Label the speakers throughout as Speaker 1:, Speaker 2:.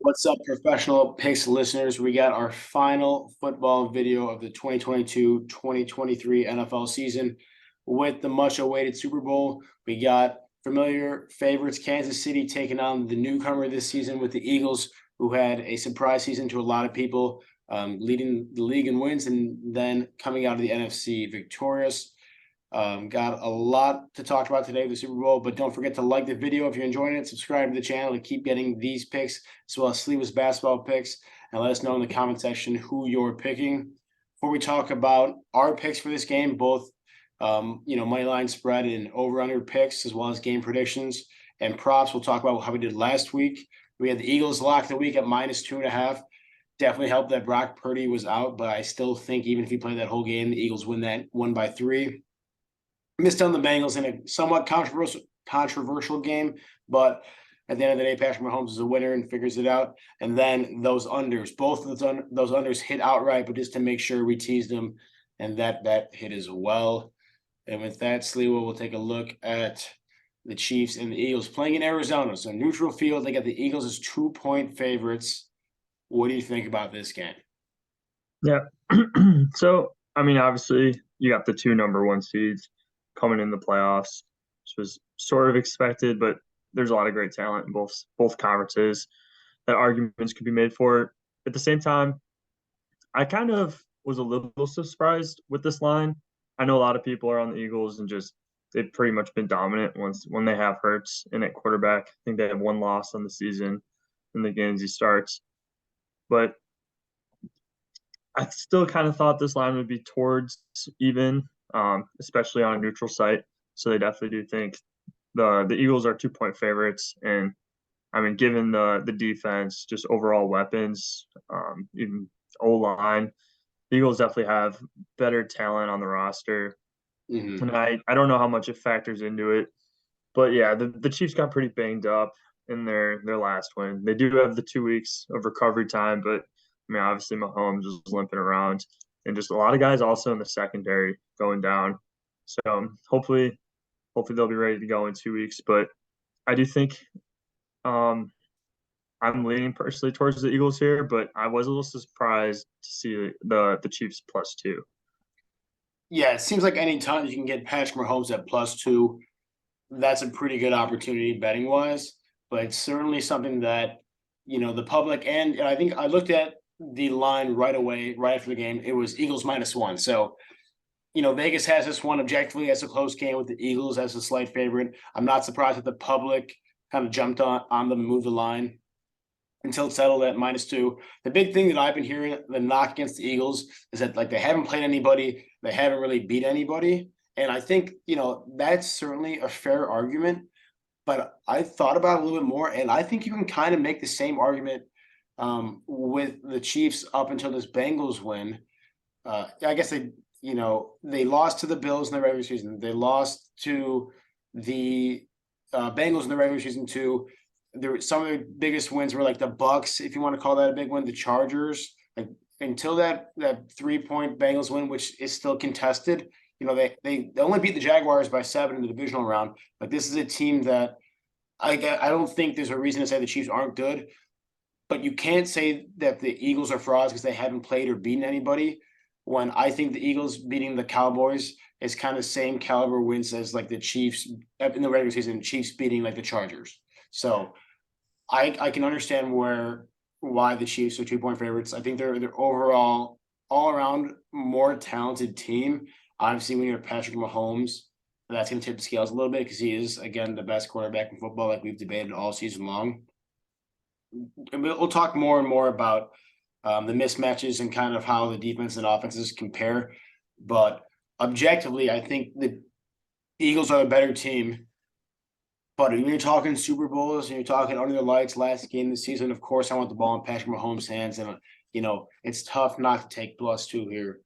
Speaker 1: What's up, professional picks listeners? We got our final football video of the 2022-2023 NFL season with the much-awaited Super Bowl. We got familiar favorites, Kansas City, taking on the newcomer this season with the Eagles, who had a surprise season to a lot of people, leading the league in wins and then coming out of the NFC victorious. Got a lot to talk about today with the Super Bowl, but don't forget to like the video if you're enjoying it, subscribe to the channel to keep getting these picks as well as sleeveless basketball picks, and let us know in the comment section who you're picking. Before we talk about our picks for this game, both money line spread and over-under picks, as well as game predictions and props, we'll talk about how we did last week. We had the Eagles lock the week at -2.5. Definitely helped that Brock Purdy was out, but I still think even if he played that whole game, the Eagles win that one by 3. Missed on the Bengals in a somewhat controversial game, but at the end of the day, Patrick Mahomes is a winner and figures it out. And then those unders, both of those unders hit outright, but just to make sure we teased them, and that hit as well. And with that, Sliwa will take a look at the Chiefs and the Eagles playing in Arizona. So neutral field, they got the Eagles as 2-point favorites. What do you think about this game?
Speaker 2: Yeah. So, obviously, you got the two number one seeds coming in the playoffs, which was sort of expected, but there's a lot of great talent in both conferences that arguments could be made for it. At the same time, I kind of was a little surprised with this line. I know a lot of people are on the Eagles and just they've pretty much been dominant when they have Hurts in at quarterback. I think they have one loss on the season in the games he starts. But I still kind of thought this line would be towards even, especially on a neutral site. So they definitely do think the Eagles are 2-point favorites. And given the defense, just overall weapons, even O-line, the Eagles definitely have better talent on the roster.
Speaker 1: Mm-hmm.
Speaker 2: And I don't know how much it factors into it. But yeah, the Chiefs got pretty banged up in their last win. They do have the 2 weeks of recovery time, but obviously Mahomes was limping around, and just a lot of guys also in the secondary going down. So hopefully they'll be ready to go in 2 weeks. But I do think I'm leaning personally towards the Eagles here, but I was a little surprised to see the Chiefs +2.
Speaker 1: Yeah, it seems like any time you can get Patrick Mahomes at +2, that's a pretty good opportunity betting wise. But it's certainly something that, the public and I think I looked at the line right away, right after the game. It was Eagles -1. So, Vegas has this one objectively as a close game with the Eagles as a slight favorite. I'm not surprised that the public kind of jumped on them and moved the line until it settled at -2. The big thing that I've been hearing, the knock against the Eagles, is that they haven't played anybody, they haven't really beat anybody. And I think, that's certainly a fair argument. But I thought about it a little bit more, and I think you can kind of make the same argument with the Chiefs up until this Bengals win. I guess they lost to the Bills in the regular season. They lost to the Bengals in the regular season too. Some of the biggest wins were like the Bucks, if you want to call that a big win, the Chargers. Like until that 3-point Bengals win, which is still contested, they only beat the Jaguars by 7 in the divisional round. But this is a team that I don't think there's a reason to say the Chiefs aren't good. But you can't say that the Eagles are frauds because they haven't played or beaten anybody. When I think the Eagles beating the Cowboys is kind of the same caliber wins as like the Chiefs in the regular season, Chiefs beating like the Chargers. So I can understand why the Chiefs are 2-point favorites. I think they're overall all around more talented team. Obviously, when you have Patrick Mahomes, that's going to tip the scales a little bit because he is, again, the best quarterback in football, like we've debated all season long. And we'll talk more and more about the mismatches and kind of how the defense and offenses compare. But objectively, I think the Eagles are a better team. But when you're talking Super Bowls and you're talking under the lights last game of the season, of course, I want the ball in Patrick Mahomes' hands. And, it's tough not to take +2 here.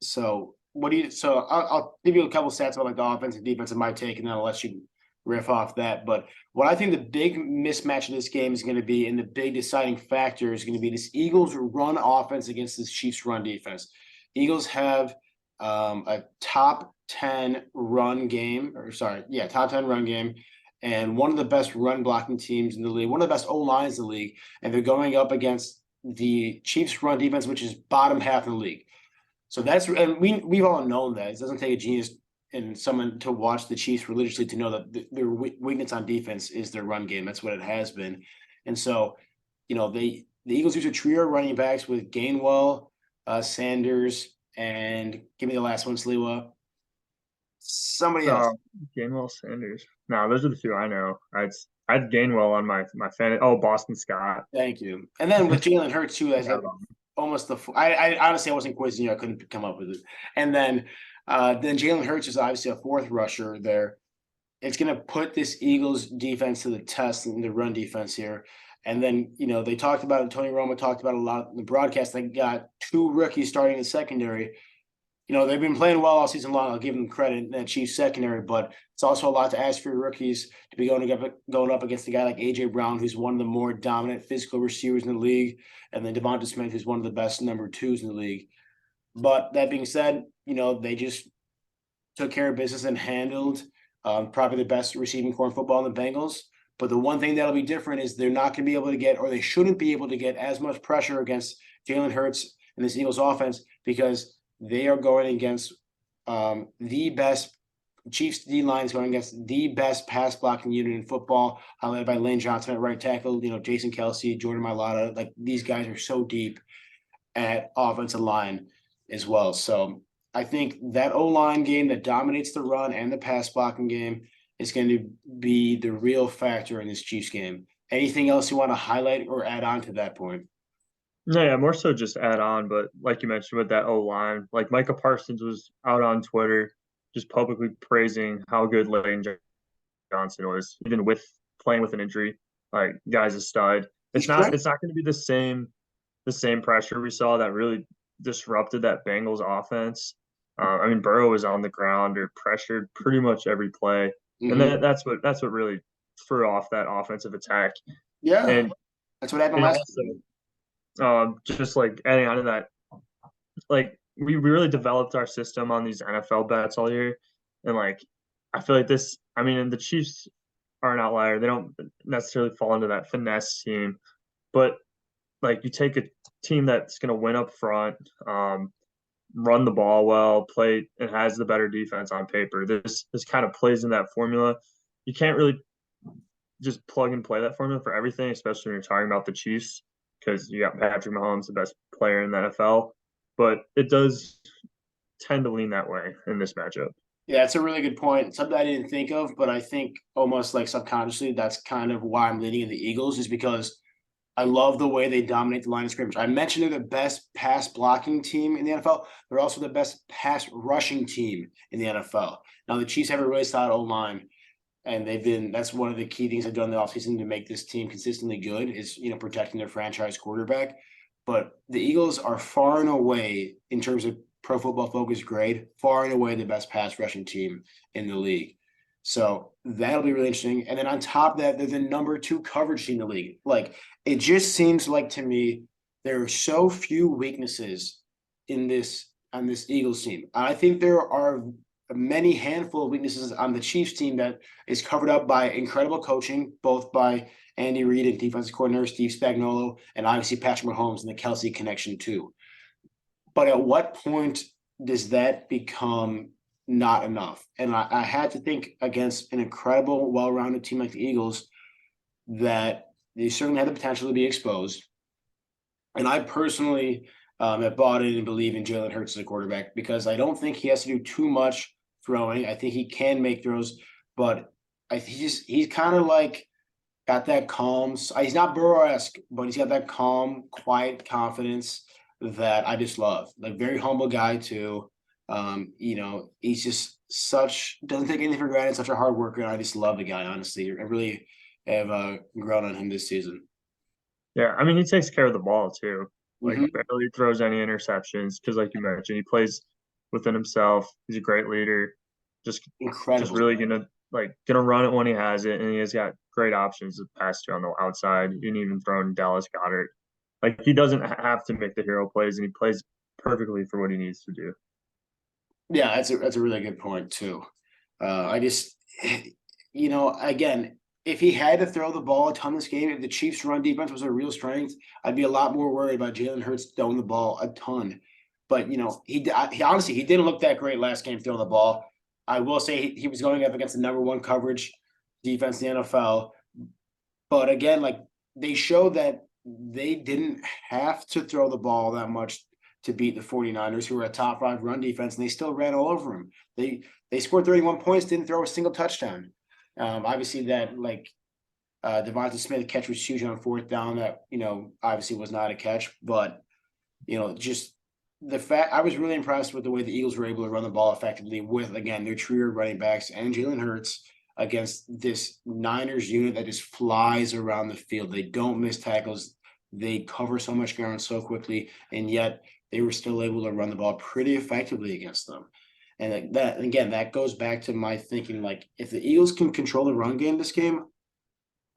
Speaker 1: So I'll give you a couple stats about like the offense and defense of my take, and then I'll let you riff off that. But what I think the big mismatch of this game is going to be, and the big deciding factor is going to be this Eagles run offense against this Chiefs run defense. Eagles have a top 10 run game, top 10 run game. and one of the best run blocking teams in the league, one of the best O lines in the league, and they're going up against the Chiefs' run defense, which is bottom half in the league. So that's and we've all known that it doesn't take a genius and someone to watch the Chiefs religiously to know that their weakness on defense is their run game. That's what it has been, and so the Eagles use a trio of running backs with Gainwell, Sanders, and give me the last one, Sliwa. Somebody else.
Speaker 2: Um, Gainwell Sanders. No, those are the two I know. I'd Gainwell on my fan. Oh, Boston Scott.
Speaker 1: Thank you. And then with Jalen Hurts too, as
Speaker 2: Forgot about him.
Speaker 1: almost I honestly I wasn't quizzing you. I couldn't come up with it. And then Jalen Hurts is obviously a fourth rusher there. It's going to put this Eagles defense to the test in the run defense here. And then, they talked about it. Tony Romo talked about it a lot in the broadcast. They got two rookies starting in the secondary. They've been playing well all season long. I'll give them credit in that Chiefs secondary, but it's also a lot to ask for your rookies to be going up against a guy like AJ Brown, who's one of the more dominant physical receivers in the league, and then Devonta Smith, who's one of the best number twos in the league. But that being said, they just took care of business and handled probably the best receiving core in football in the Bengals. But the one thing that'll be different is they're not going to be able to get, or they shouldn't be able to get as much pressure against Jalen Hurts and this Eagles offense because they are going against the best Chiefs D line is going against the best pass blocking unit in football, highlighted by Lane Johnson at right tackle. Jason Kelsey, Jordan Mailata, like these guys are so deep at offensive line as well. So I think that O-line game that dominates the run and the pass blocking game is going to be the real factor in this Chiefs game. Anything else you want to highlight or add on to that point?
Speaker 2: No, yeah, more so just add on, but like you mentioned with that O line, like Micah Parsons was out on Twitter just publicly praising how good Lane Johnson was, even with playing with an injury. Like, guy's a stud.
Speaker 1: He's
Speaker 2: It's not going to be the same pressure we saw that really disrupted that Bengals offense. I mean, Burrow was on the ground or pressured pretty much every play, and
Speaker 1: mm-hmm.
Speaker 2: that's what really threw off that offensive attack.
Speaker 1: Yeah,
Speaker 2: And
Speaker 1: that's what happened
Speaker 2: and
Speaker 1: last
Speaker 2: also,
Speaker 1: season.
Speaker 2: just like adding on to that, like we really developed our system on these NFL bets all year, and like I feel like this. I mean, and the Chiefs are an outlier. They don't necessarily fall into that finesse team, but like you take a team that's going to win up front, run the ball well, play and has the better defense on paper. This kind of plays in that formula. You can't really just plug and play that formula for everything, especially when you're talking about the Chiefs, because you got Patrick Mahomes, the best player in the NFL. But it does tend to lean that way in this matchup.
Speaker 1: Yeah, it's a really good point. Something I didn't think of, but I think almost like subconsciously, that's kind of why I'm leaning in the Eagles, is because I love the way they dominate the line of scrimmage. I mentioned they're the best pass blocking team in the NFL. They're also the best pass rushing team in the NFL. Now, the Chiefs have a really solid O line, and that's one of the key things they've done in the offseason to make this team consistently good is, protecting their franchise quarterback. But the Eagles are far and away, in terms of Pro Football Focus grade, far and away the best pass rushing team in the league. So that'll be really interesting. And then on top of that, they're the number 2 coverage team in the league. Like, it just seems like to me there are so few weaknesses on this Eagles team. I think there are many handful of weaknesses on the Chiefs team that is covered up by incredible coaching, both by Andy Reid and defensive coordinator Steve Spagnuolo, and obviously Patrick Mahomes and the Kelsey connection too. But at what point does that become not enough? And I had to think against an incredible, well-rounded team like the Eagles that they certainly had the potential to be exposed. And I personally have bought in and believe in Jalen Hurts as a quarterback because I don't think he has to do too much throwing. I think he can make throws, but he's kind of like got that calm. He's not Burrow-esque, but he's got that calm, quiet confidence that I just love. Like, very humble guy too. He's just doesn't take anything for granted, such a hard worker. And I just love the guy, honestly. I really have grown on him this season.
Speaker 2: Yeah, I mean he takes care of the ball too. Like
Speaker 1: Mm-hmm.
Speaker 2: barely throws any interceptions because, like you mentioned, he plays within himself. He's a great leader. Just
Speaker 1: Incredible.
Speaker 2: really gonna run it when he has it, and he has got great options to pass to on the outside. You can even throw in Dallas Goddard. Like he doesn't have to make the hero plays, and he plays perfectly for what he needs to do.
Speaker 1: Yeah, that's a really good point too. I just again, if he had to throw the ball a ton this game, if the Chiefs' run defense was a real strength, I'd be a lot more worried about Jalen Hurts throwing the ball a ton. But he honestly he didn't look that great last game throwing the ball. I will say he was going up against the number one coverage defense in the NFL. But again, like they showed that they didn't have to throw the ball that much to beat the 49ers, who were a top five run defense, and they still ran all over them. They scored 31 points, didn't throw a single touchdown. Obviously that Devonta Smith catch was huge on fourth down. That obviously was not a catch, but just the fact I was really impressed with the way the Eagles were able to run the ball effectively with again their trio of running backs and Jalen Hurts against this Niners unit that just flies around the field. They don't miss tackles. They cover so much ground so quickly, and yet they were still able to run the ball pretty effectively against them. And that goes back to my thinking, like if the Eagles can control the run game this game,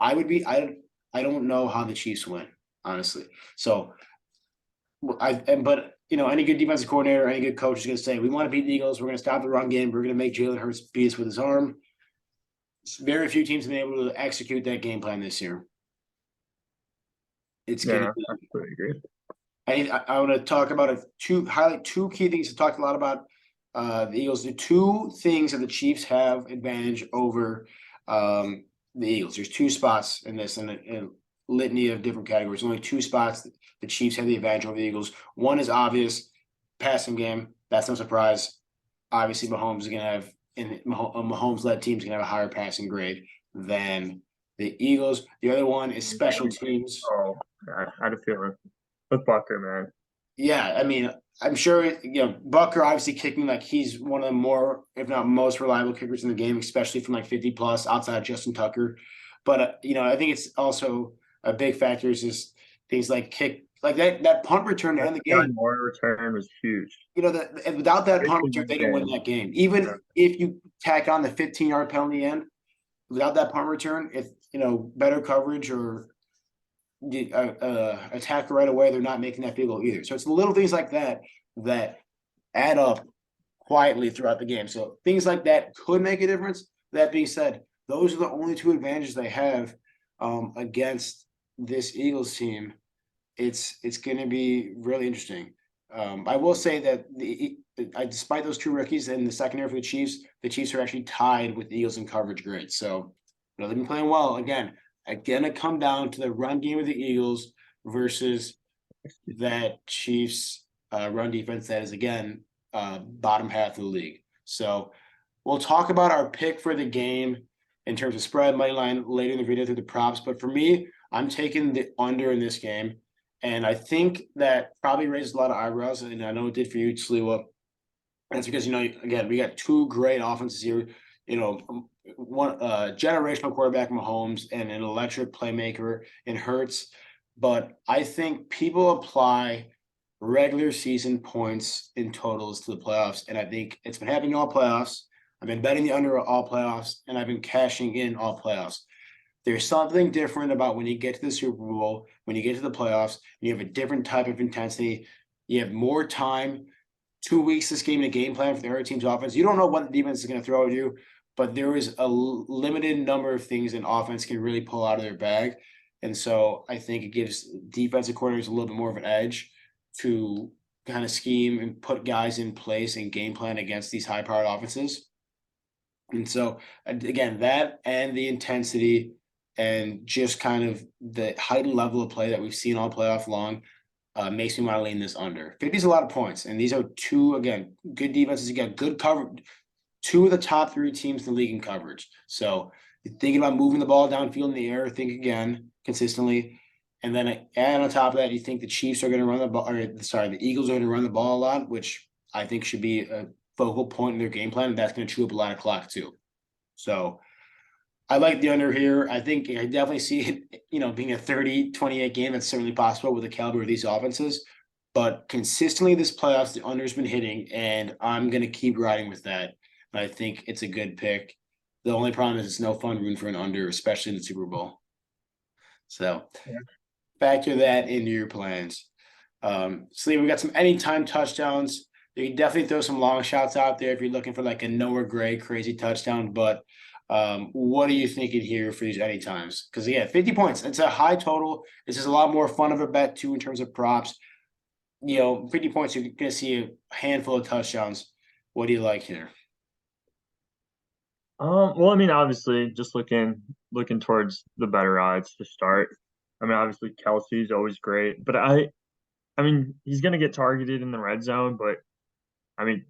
Speaker 1: I don't know how the Chiefs win, honestly. So but any good defensive coordinator, any good coach is going to say, we want to beat the Eagles. We're going to stop the run game. We're going to make Jalen Hurts beat us with his arm. Very few teams have been able to execute that game plan this year. It's going to be.
Speaker 2: I completely agree.
Speaker 1: I want to talk about highlight two key things. We talked a lot about the Eagles. The two things that the Chiefs have advantage over the Eagles. There's two spots in this, in a litany of different categories. Only two spots the Chiefs have the advantage over the Eagles. One is obvious, passing game. That's no surprise. Obviously, Mahomes is going to have, in a Mahomes-led team is going to have a higher passing grade than the Eagles. The other one is special teams.
Speaker 2: Oh, I had a feeling with Bucker, man.
Speaker 1: Yeah, I mean, I'm sure Bucker obviously kicking like he's one of the more, if not most reliable kickers in the game, especially from like 50 plus outside of Justin Tucker. But I think it's also a big factor is just things like kick, like that punt return to end the game.
Speaker 2: More return was huge.
Speaker 1: And without that punt return, they don't win that game. Even if you tack on the 15-yard penalty end, without that punt return, if better coverage or attack right away, they're not making that field goal either. So it's the little things like that that add up quietly throughout the game. So things like that could make a difference. That being said, those are the only two advantages they have against this Eagles team. It's going to be really interesting. I will say that despite those two rookies in the secondary for the Chiefs are actually tied with the Eagles in coverage grade. So they've been playing well. Again, to come down to the run game of the Eagles versus that Chiefs run defense that is again bottom half of the league. So we'll talk about our pick for the game in terms of spread, money line later in the video through the props. But for me, I'm taking the under in this game. And I think that probably raises a lot of eyebrows, and I know it did for you, Sliwa. That's because, again, we got two great offenses here. One generational quarterback Mahomes and an electric playmaker in Hurts. But I think people apply regular season points in totals to the playoffs, and I think it's been happening all playoffs. I've been betting the under all playoffs, and I've been cashing in all playoffs. There's something different about when you get to the Super Bowl, when you get to the playoffs, and you have a different type of intensity. You have more time, 2 weeks this game to game plan for the other team's offense. You don't know what the defense is going to throw at you, but there is a limited number of things an offense can really pull out of their bag. And so I think it gives defensive coordinators a little bit more of an edge to kind of scheme and put guys in place and game plan against these high-powered offenses. And so, again, that and the intensity and just kind of the heightened level of play that we've seen all playoff long makes me want to lean this under. 50 is a lot of points, and these are two, again, good defenses. You got good coverage. Two of the top three teams in the league in coverage. So you're thinking about moving the ball downfield in the air, think again consistently. And then add on top of that, you think the Chiefs are going to run the ball, the Eagles are going to run the ball a lot, which I think should be a focal point in their game plan, and that's going to chew up a lot of clock too. So I like the under here. I think I definitely see it, being a 30-28 game. That's certainly possible with the caliber of these offenses. But consistently this playoffs, the under's been hitting, and I'm going to keep riding with that. I think it's a good pick. The only problem is it's no fun rooting for an under, especially in the Super Bowl. So factor that into your plans. So we got some anytime touchdowns. You can definitely throw some long shots out there if you're looking for like a Noah Gray crazy touchdown. But What are you thinking here for these anytimes? Because yeah, 50 points. It's a high total. This is a lot more fun of a bet too in terms of props. 50 points, you're gonna see a handful of touchdowns. What do you like here?
Speaker 2: Well, I mean, obviously, just looking towards the better odds to start. I mean, obviously, Kelsey's always great, but I mean, he's gonna get targeted in the red zone, but I mean,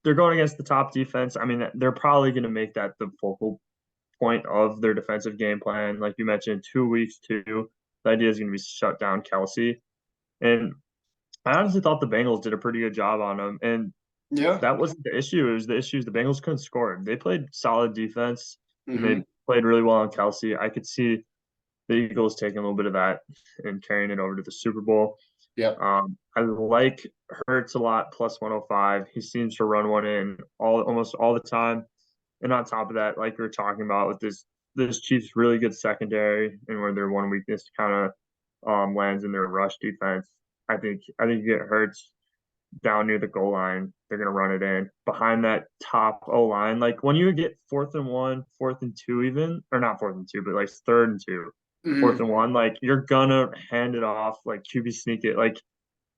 Speaker 2: they're going against the top defense. I mean, they're probably gonna make that the focal point of their defensive game plan. Like you mentioned, 2 weeks too. The idea is gonna be shut down Kelsey, and I honestly thought the Bengals did a pretty good job on him, and
Speaker 1: Yeah.
Speaker 2: that wasn't the issue. It was the issue is the Bengals couldn't score. They played solid defense and
Speaker 1: Mm-hmm.
Speaker 2: they played really well on Kelsey. I could see the Eagles taking a little bit of that and carrying it over to the Super Bowl.
Speaker 1: Yep.
Speaker 2: I like Hurts a lot, plus 105. He seems to run one in almost all the time. And on top of that, like we were talking about with this Chiefs really good secondary and where their one weakness kind of lands in their rush defense. I think you get Hurts down near the goal line. They're gonna run it in behind that top O line. Like when you get 4th and 1, 4th and 2, even or not 4th and 2, but like 3rd and 2, fourth
Speaker 1: Mm-hmm.
Speaker 2: and one, like you're gonna hand it off, like QB sneak it. Like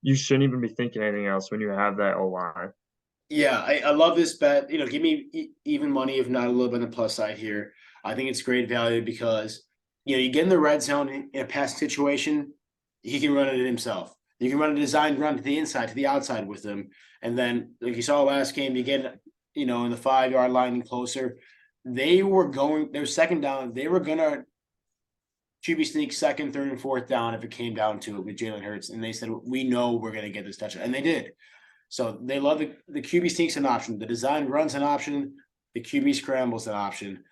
Speaker 2: you shouldn't even be thinking anything else when you have that O line.
Speaker 1: Yeah, I love this bet. Give me even money, if not a little bit on the plus side here. I think it's great value because you get in the red zone in a pass situation, he can run it himself. You can run a designed run to the inside, to the outside with him, and then like you saw last game, you get in the 5 yard line and closer. They were second down. They were gonna QB sneak second, third, and fourth down if it came down to it with Jalen Hurts, and they said we know we're gonna get this touchdown, and they did. So they love the QB sneak's an option. The design runs an option. The QB scrambles an option.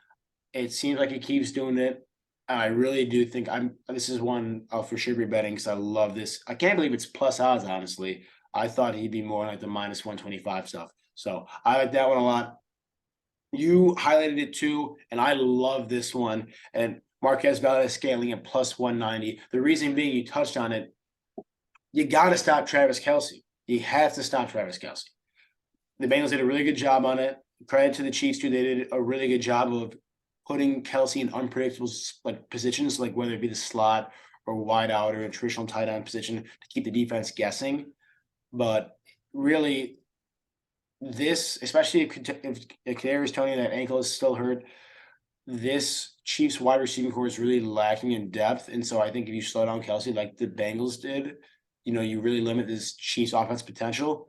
Speaker 1: It seems like he keeps doing it. I really do think this is one I'll for sure be betting because I love this. I can't believe it's plus odds, honestly. I thought he'd be more like the minus 125 stuff. So I like that one a lot. You highlighted it too, and I love this one. And Marquez Valdez scaling at plus 190. The reason being you touched on it, you gotta stop Travis Kelce. You have to stop Travis Kelce. The Bengals did a really good job on it. Credit to the Chiefs too; they did a really good job of putting Kelce in unpredictable positions, like whether it be the slot or wide out or a traditional tight end position to keep the defense guessing. But really, this, especially if Kadarius Toney that ankle is still hurt, this Chiefs wide receiving core is really lacking in depth, and so I think if you slow down Kelce like the Bengals did, you really limit this Chiefs offense potential.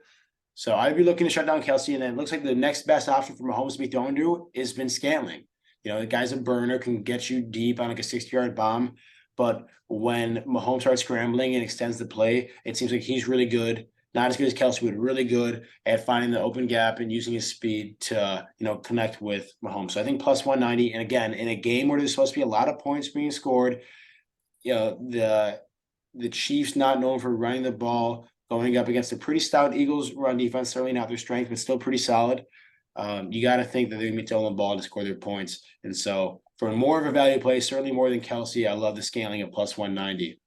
Speaker 1: So I'd be looking to shut down Kelce, and then it looks like the next best option for Mahomes to be thrown to is Vince Scantling. The guy's a burner, can get you deep on like a 60-yard bomb. But when Mahomes starts scrambling and extends the play, it seems like he's really good. Not as good as Kelce, but really good at finding the open gap and using his speed to, connect with Mahomes. So I think plus 190. And again, in a game where there's supposed to be a lot of points being scored, the Chiefs not known for running the ball, going up against a pretty stout Eagles run defense, certainly not their strength, but still pretty solid. You got to think that they're going to be throwing the ball to score their points. And so for more of a value play, certainly more than Kelce, I love the scaling at plus 190.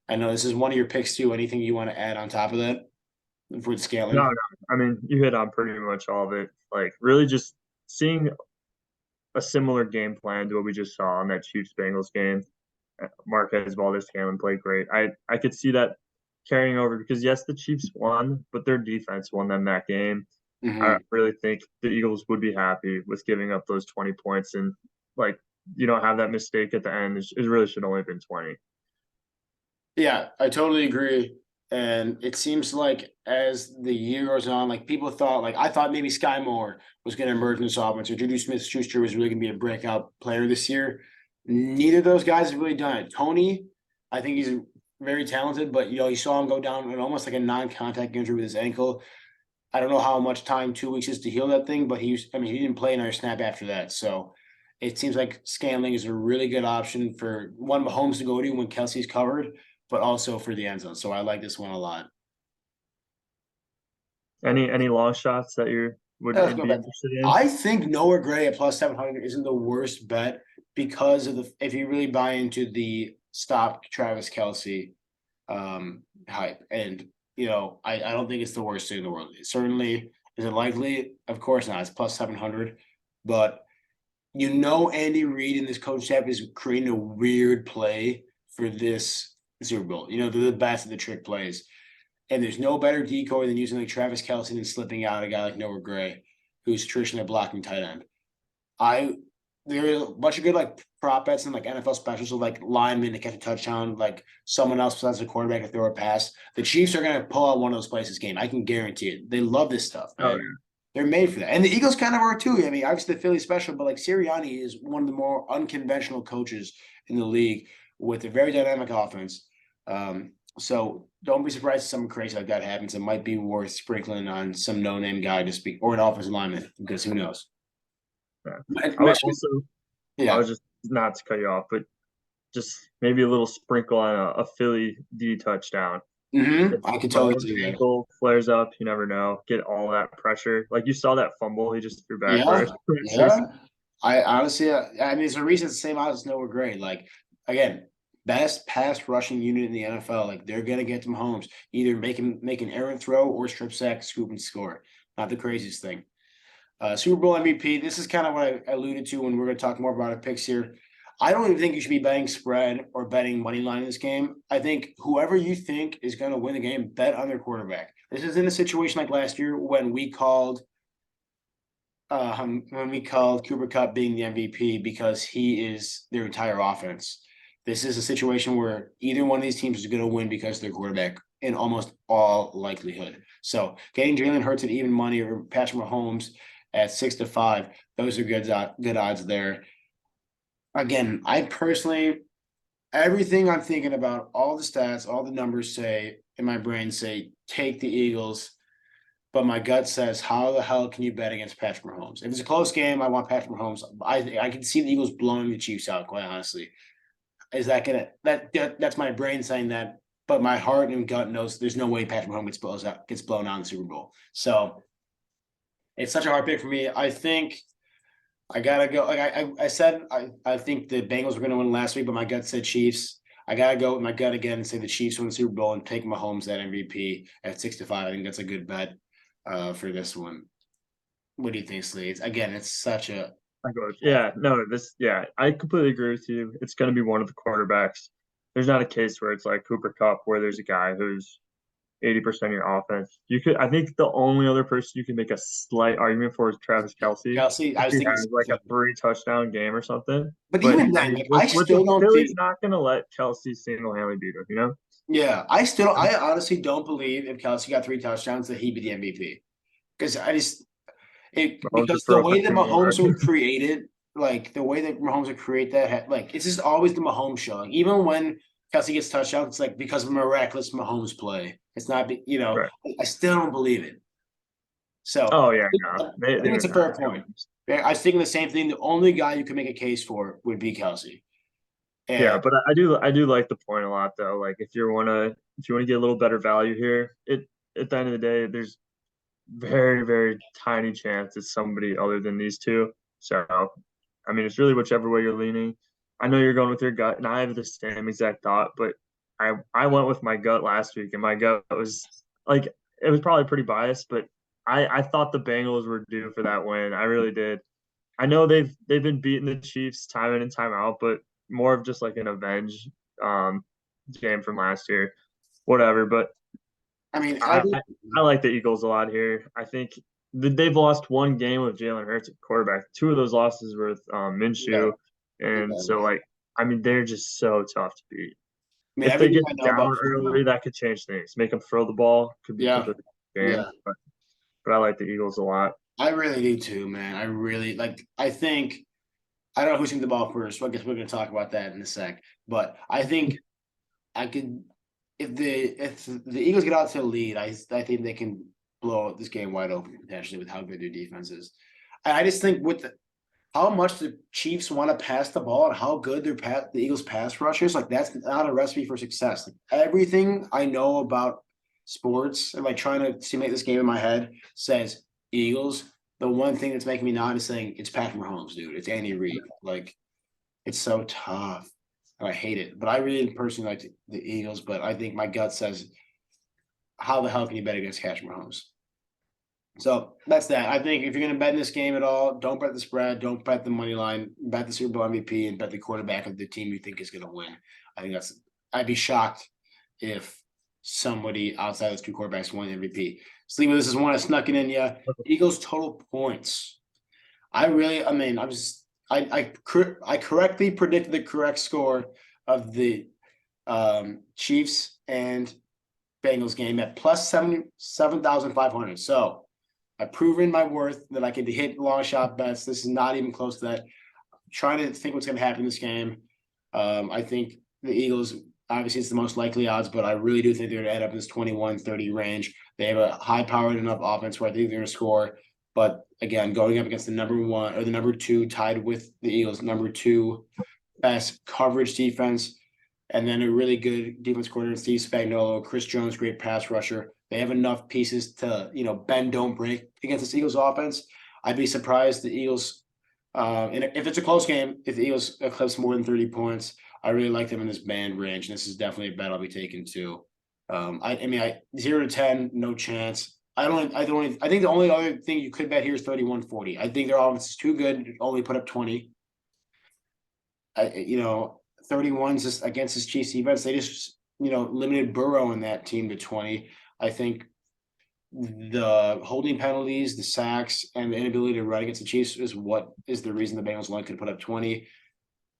Speaker 1: I know this is one of your picks too. Anything you want to add on top of that for the
Speaker 2: No,
Speaker 1: scaling?
Speaker 2: no. I mean, you hit on pretty much all of it. Like really just seeing a similar game plan to what we just saw in that Chiefs Bengals game. Marquez Valdez Scanlon played great. I could see that carrying over because yes, the Chiefs won, but their defense won them that game. I
Speaker 1: Mm-hmm.
Speaker 2: really think the Eagles would be happy with giving up those 20 points and like you don't have that mistake at the end. It really should only have been 20.
Speaker 1: Yeah, I totally agree. And it seems like as the year goes on, like people thought, like I thought maybe Sky Moore was going to emerge in this offense, or Juju Smith Schuster was really going to be a breakout player this year. Neither of those guys have really done it. Tony, I think he's very talented, but you saw him go down in almost like a non-contact injury with his ankle. I don't know how much time 2 weeks is to heal that thing, but he didn't play another snap after that. So it seems like Scanling is a really good option for one Mahomes to go to when Kelsey's covered, but also for the end zone. So I like this one a lot.
Speaker 2: Any long shots that you would
Speaker 1: Let's go
Speaker 2: be
Speaker 1: back.
Speaker 2: interested in?
Speaker 1: I think Noah Gray at plus 700 isn't the worst bet because of if you really buy into the stop Travis Kelsey hype. And, I don't think it's the worst thing in the world. Certainly, is it likely? Of course not. It's plus 700. But Andy Reid and this coach staff is creating a weird play for this Super Bowl. They're the best at the trick plays. And there's no better decoy than using like Travis Kelce and slipping out a guy like Noah Gray, who's traditionally a blocking tight end. There's a bunch of good like prop bets and like NFL specials of like linemen to catch a touchdown, like someone else besides the quarterback to throw a pass. The Chiefs are gonna pull out one of those plays this game. I can guarantee it. They love this stuff,
Speaker 2: Oh
Speaker 1: man. They're made for that. And the Eagles kind of are too. I mean, obviously the Philly special, but like Sirianni is one of the more unconventional coaches in the league with a very dynamic offense. So don't be surprised if something crazy like that happens. It might be worth sprinkling on some no-name guy to speak or an offensive lineman because who knows?
Speaker 2: yeah. I would
Speaker 1: Michigan,
Speaker 2: also, I
Speaker 1: yeah.
Speaker 2: was just not to cut you off, but just maybe a little sprinkle on a Philly D touchdown. If
Speaker 1: I could totally
Speaker 2: Mahomes'
Speaker 1: see that.
Speaker 2: ankle flares up, you never know. Get all that pressure. Like you saw that fumble he just threw
Speaker 1: Yeah,
Speaker 2: backwards.
Speaker 1: yeah. I honestly, I mean, it's a reason it's the same odds as Noah Gray. Like again, best pass rushing unit in the NFL. Like they're gonna get to Mahomes, either make an errant throw or strip sack, scoop and score. Not the craziest thing. Super Bowl MVP. This is kind of what I alluded to when we're going to talk more about our picks here. I don't even think you should be betting spread or betting money line in this game. I think whoever you think is going to win the game, bet on their quarterback. This is in a situation like last year when we called Cooper Kupp being the MVP because he is their entire offense. This is a situation where either one of these teams is going to win because of their quarterback in almost all likelihood. So getting Jalen Hurts at even money or Patrick Mahomes at 6-5, those are good odds there. Again, I personally, everything I'm thinking about, all the stats, all the numbers say in my brain say take the Eagles. But my gut says, how the hell can you bet against Patrick Mahomes? If it's a close game, I want Patrick Mahomes. I can see the Eagles blowing the Chiefs out, quite honestly. Is that gonna that's my brain saying that, but my heart and gut knows there's no way Patrick Mahomes gets blown out in the Super Bowl. So it's such a hard pick for me. I think I gotta go. Like I said, I think the Bengals were gonna win last week, but my gut said Chiefs. I gotta go with my gut again and say the Chiefs win the Super Bowl and take Mahomes that MVP at 6-5. I think that's a good bet for this one. What do you think, Sleaze? Again, it's such a
Speaker 2: Yeah, no, yeah, I completely agree with you. It's going to be one of the quarterbacks. There's not a case where it's like Cooper Kupp, where there's a guy who's 80% of your offense. I think the only other person you can make a slight argument for is Travis Kelce.
Speaker 1: Kelsey.
Speaker 2: If
Speaker 1: I was
Speaker 2: he
Speaker 1: thinking,
Speaker 2: has like a 3 touchdown game or something.
Speaker 1: but
Speaker 2: But
Speaker 1: even
Speaker 2: I
Speaker 1: then,
Speaker 2: mean,
Speaker 1: like I
Speaker 2: with
Speaker 1: still
Speaker 2: the
Speaker 1: don't
Speaker 2: Philly's
Speaker 1: think.
Speaker 2: not going to let Kelce single-handedly beat him.
Speaker 1: Yeah, I honestly don't believe if Kelsey got 3 touchdowns that he'd be the MVP because
Speaker 2: Mahomes would
Speaker 1: because the
Speaker 2: throw for
Speaker 1: way that
Speaker 2: two more.
Speaker 1: Mahomes would create it, like the way that Mahomes would create that, like it's just always the Mahomes show. Like even when Kelsey gets touchdowns, it's like because of a miraculous Mahomes play. It's not,
Speaker 2: Right.
Speaker 1: I still don't believe it. So
Speaker 2: Oh yeah,
Speaker 1: I
Speaker 2: no, they
Speaker 1: think it's
Speaker 2: would
Speaker 1: a
Speaker 2: not.
Speaker 1: fair point. Yeah, I was thinking the same thing. The only guy you can make a case for would be Kelsey.
Speaker 2: Yeah,
Speaker 1: And
Speaker 2: but I do like the point a lot though. Like if you wanna get a little better value here, at the end of the day, there's very, very tiny chance it's somebody other than these two. So I mean it's really whichever way you're leaning. I know you're going with your gut, and I have the same exact thought, but I went with my gut last week, and my gut was like it was probably pretty biased, but I thought the Bengals were due for that win. I really did. I know they've been beating the Chiefs time in and time out, but more of just like an avenge um, game from last year. Whatever, but
Speaker 1: I mean,
Speaker 2: I like the Eagles a lot here. I think they've lost one game with Jalen Hurts at quarterback. Two of those losses were with
Speaker 1: yeah,
Speaker 2: Minshew, and
Speaker 1: yeah.
Speaker 2: so like I mean they're just so tough to beat.
Speaker 1: I mean,
Speaker 2: If they
Speaker 1: everything
Speaker 2: get
Speaker 1: I know
Speaker 2: down
Speaker 1: about
Speaker 2: early,
Speaker 1: football.
Speaker 2: that could change things. Make them throw the ball could be
Speaker 1: Yeah,
Speaker 2: completely different game,
Speaker 1: yeah.
Speaker 2: but I like the Eagles a lot.
Speaker 1: I really do too, man. I really like. I think I don't know who's going the ball first. So I guess we're going to talk about that in a sec. But I think I could if the Eagles get out to the lead, I think they can blow this game wide open potentially with how good their defense is. I just think with how much the Chiefs want to pass the ball and how good the Eagles pass rushers, like that's not a recipe for success. Like, everything I know about sports and like trying to simulate this game in my head says Eagles. The one thing that's making me nod is saying it's Patrick Mahomes, dude. It's Andy Reid. Like it's so tough. I hate it, but I really personally like the Eagles. But I think my gut says, how the hell can you bet against Patrick Mahomes? So that's that. I think if you're going to bet in this game at all, don't bet the spread, don't bet the money line, bet the Super Bowl MVP, and bet the quarterback of the team you think is going to win. I think that's. I'd be shocked if somebody outside those two quarterbacks won MVP. Sleeper, this is one I snuck it in. Yeah, Eagles total points. I mean, I correctly predicted the correct score of the Chiefs and Bengals game at plus 7,500. So I've proven my worth that I can hit long shot bets. This is not even close to that. I'm trying to think what's going to happen in this game. I think the Eagles, obviously, it's the most likely odds, but I really do think they're going to end up in this 21-30 range. They have a high powered enough offense where I think they're going to score. But again, going up against the number one or the number two, tied with the Eagles, number two best coverage defense, and then a really good defense coordinator, Steve Spagnuolo, Chris Jones, great pass rusher. They have enough pieces to, bend, don't break against this Eagles offense. I'd be surprised the Eagles, and if it's a close game, if the Eagles eclipse more than 30 points, I really like them in this band range. And this is definitely a bet I'll be taking too. I mean, 0 to 10, no chance. I think the only other thing you could bet here is 31-40. I think their offense is too good to only put up 20. 31's just against his Chiefs defense. They just, limited Burrow in that team to 20. I think the holding penalties, the sacks, and the inability to run against the Chiefs is what is the reason the Bengals only could put up 20.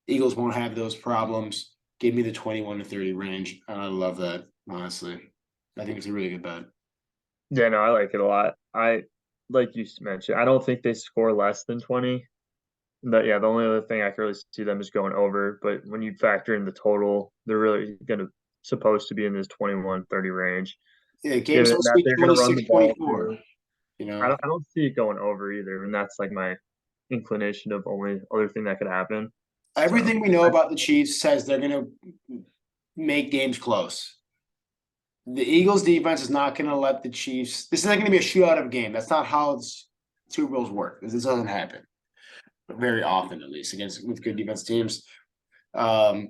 Speaker 1: Eagles won't have those problems. Give me the 21-30 range. And I love that, honestly. I think it's a really good bet.
Speaker 2: Yeah, no, I like it a lot. I like you mentioned, I don't think they score less than 20. The only other thing I can really see them is going over, but when you factor in the total, they're really gonna supposed to be in this 21-30 range.
Speaker 1: Yeah, game's
Speaker 2: Given
Speaker 1: supposed to
Speaker 2: that
Speaker 1: be
Speaker 2: they're gonna run the ball
Speaker 1: 26-24,
Speaker 2: too. I don't see it going over either, and that's like my inclination of only other thing that could happen. So
Speaker 1: Everything we know about the Chiefs says they're going to make games close. The Eagles defense is not going to let the Chiefs. This is not going to be a shootout of a game. That's not how Super Bowls work. This doesn't happen very often, at least against with good defense teams. Um,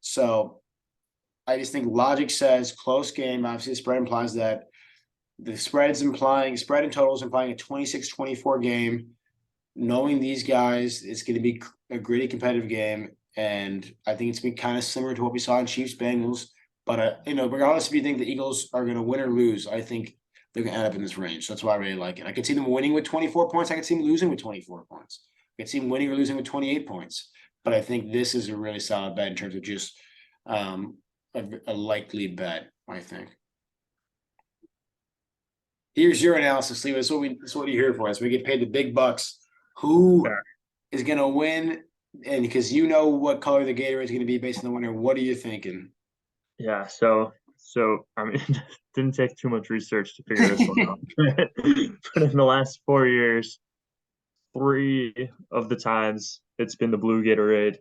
Speaker 1: so I just think logic says close game. Obviously, the spread implies that the spread and totals implying a 26-24 game. Knowing these guys, it's going to be a gritty competitive game. And I think it's been kind of similar to what we saw in Chiefs Bengals. But, regardless if you think the Eagles are going to win or lose, I think they're going to end up in this range. So that's why I really like it. I could see them winning with 24 points. I could see them losing with 24 points. I could see them winning or losing with 28 points. But I think this is a really solid bet in terms of just a likely bet, I think. Here's your analysis, Lee. This is what you're here for. As we get paid the big bucks. Who is going to win? And because you know what color the Gatorade is going to be based on the winner, what are you thinking?
Speaker 2: yeah, so I mean, it didn't take too much research to figure this one out. But in the last 4 years, 3 of the times it's been the blue Gatorade.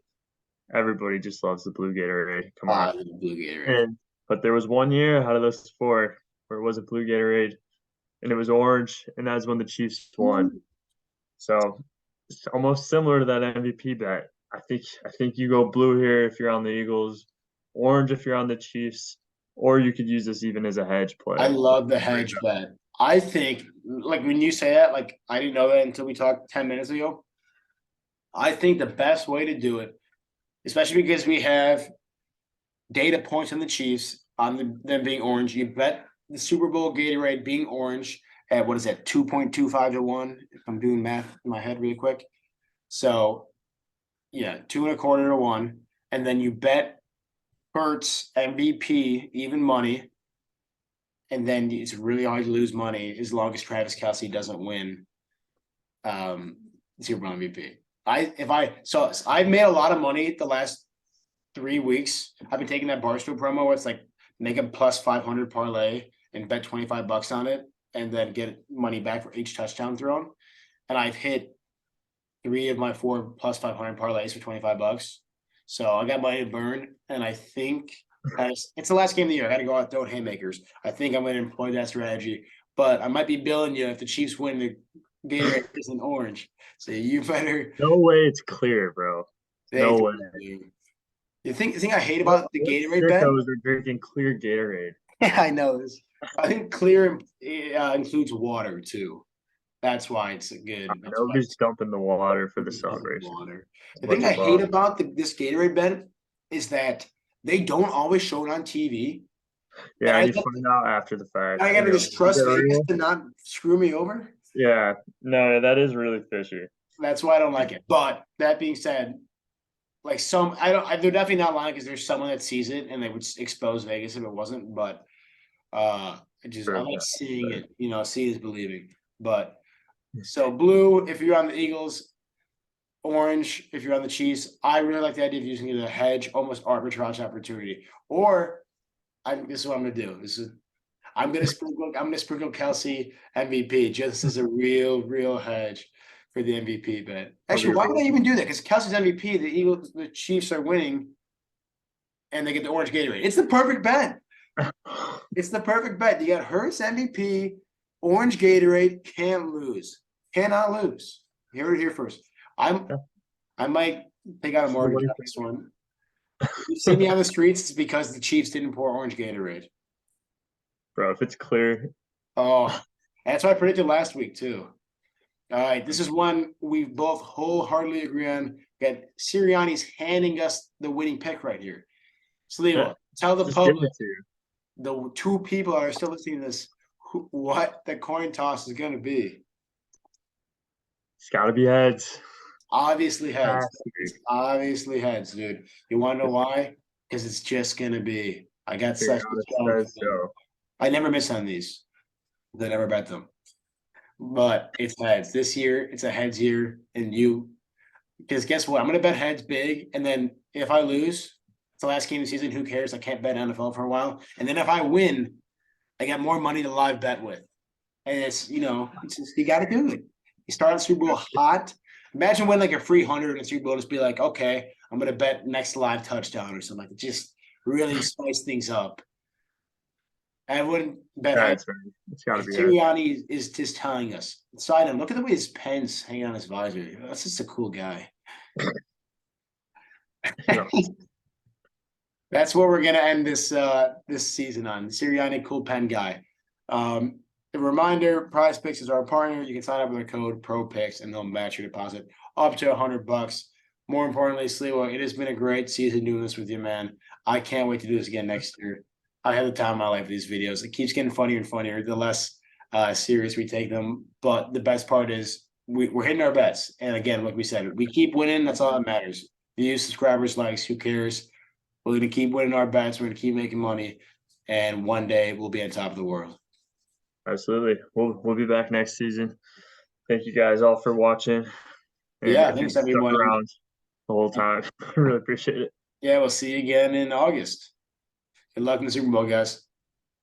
Speaker 2: Everybody just loves the blue Gatorade. Come on.
Speaker 1: The blue Gatorade.
Speaker 2: But there was one year out of those 4 where it was a blue Gatorade and it was orange, and that was when the Chiefs won. So it's almost similar to that MVP bet. I think you go blue here if you're on the Eagles, orange if you're on the Chiefs, or you could use this even as a hedge play.
Speaker 1: I love the hedge bet. I think, like when you say that, like I didn't know that until we talked 10 minutes ago. I think the best way to do it, especially because we have data points on the Chiefs on them being orange, you bet the Super Bowl Gatorade being orange at what is that, 2.25 to 1? If I'm doing math in my head really quick. So yeah, 2.25 to 1. And then you bet Hurts MVP, even money. And then it's really hard to lose money as long as Travis Kelce doesn't win Super Bowl MVP. I've made a lot of money the last 3 weeks. I've been taking that Barstool promo where it's like make a plus 500 parlay and bet $25 on it and then get money back for each touchdown thrown. And I've hit 3 of my 4 plus 500 parlays for $25. So I got money to burn, and I think it's the last game of the year. I got to go out throwing haymakers. I think I'm going to employ that strategy, but I might be billing you if the Chiefs win the Gatorade isn't orange. So you better.
Speaker 2: No way it's clear, bro. No way.
Speaker 1: The thing I hate about the Gatorade bet?
Speaker 2: Are drinking clear Gatorade.
Speaker 1: Yeah, I know this. I think clear includes water too. That's why it's good. That's why
Speaker 2: Nobody's
Speaker 1: it's
Speaker 2: dumping the water for the celebration.
Speaker 1: water.
Speaker 2: It's
Speaker 1: The
Speaker 2: much
Speaker 1: thing I hate
Speaker 2: above.
Speaker 1: about this Gatorade bet is that they don't always show it on TV, and
Speaker 2: Yeah, and you find out after the fact,
Speaker 1: I
Speaker 2: and
Speaker 1: gotta
Speaker 2: you're like,
Speaker 1: just
Speaker 2: "Is it
Speaker 1: trust Vegas
Speaker 2: real?"
Speaker 1: to not screw me over.
Speaker 2: Yeah, no, that is really fishy.
Speaker 1: That's why I don't like it. But that being said, like they're definitely not lying because there's someone that sees it and they would expose Vegas if it wasn't. But I
Speaker 2: True,
Speaker 1: like
Speaker 2: yeah,
Speaker 1: seeing
Speaker 2: fair.
Speaker 1: it. Seeing is believing. But so blue if you're on the Eagles, orange if you're on the Chiefs. I really like the idea of using it as a hedge, almost arbitrage opportunity. Or this is what I'm gonna do. I'm gonna sprinkle Kelsey MVP just as a real hedge for the MVP bet. Actually, why would I
Speaker 2: Unbelievable.
Speaker 1: even do that? Because Kelsey's MVP, the Chiefs are winning, and they get the orange Gatorade. It's the perfect bet. It's the perfect bet. You got Hurts MVP, orange Gatorade, can't lose, cannot lose. Hear it here first. I might take out a
Speaker 2: It's the
Speaker 1: mortgage
Speaker 2: way,
Speaker 1: on this one. If you see me on the streets, it's because the Chiefs didn't pour orange Gatorade.
Speaker 2: bro. If it's clear,
Speaker 1: Oh, that's what I predicted last week too. All right, this is one we both wholeheartedly agree on. Got Sirianni's handing us the winning pick right here.
Speaker 2: yeah,
Speaker 1: Sliwa, tell the
Speaker 2: just give
Speaker 1: public,
Speaker 2: it to you.
Speaker 1: the two people that are still listening to this, what the coin toss is going to be.
Speaker 2: It's got to be heads.
Speaker 1: Obviously heads.
Speaker 2: Has to be.
Speaker 1: It's obviously heads, dude. You want to know why? Because it's just going to be. I got such a
Speaker 2: Sirianni
Speaker 1: strong
Speaker 2: says
Speaker 1: feeling.
Speaker 2: so.
Speaker 1: I never miss on these. I never bet them. But it's heads. This year, it's a heads year. And because guess what? I'm going to bet heads big. And then if I lose, it's the last game of the season. Who cares? I can't bet NFL for a while. And then if I win, I got more money to live bet with. And it's just, you got to do it. You start the Super Bowl hot. Imagine win like a free 100 in the Super Bowl. Just be like, okay, I'm going to bet next live touchdown or something like that. Just really spice things up. I wouldn't bet heads.
Speaker 2: Heads, man. It's got to be heads.
Speaker 1: Sirianni is just telling us. Side him. Look at the way his pen's hanging on his visor. That's just a cool guy.
Speaker 2: Yeah,
Speaker 1: That's what we're gonna end this season on. Sirianni, cool pen guy. A reminder: Prize Picks is our partner. You can sign up with our code ProPicks, and they'll match your deposit up to $100. More importantly, Sliwa, it has been a great season doing this with you, man. I can't wait to do this again next year. I had the time of my life with these videos. It keeps getting funnier and funnier the less serious we take them. But the best part is we're hitting our bets. And again, like we said, we keep winning. That's all that matters. Views, subscribers, likes, who cares? We're going to keep winning our bets. We're going to keep making money. And one day we'll be on top of the world.
Speaker 2: absolutely. We'll be back next season. Thank you guys all for watching. And
Speaker 1: Yeah,
Speaker 2: if you
Speaker 1: thanks
Speaker 2: stuck
Speaker 1: everyone.
Speaker 2: around the whole time, I really appreciate it.
Speaker 1: Yeah, we'll see you again in August. Good luck in the Super Bowl, guys.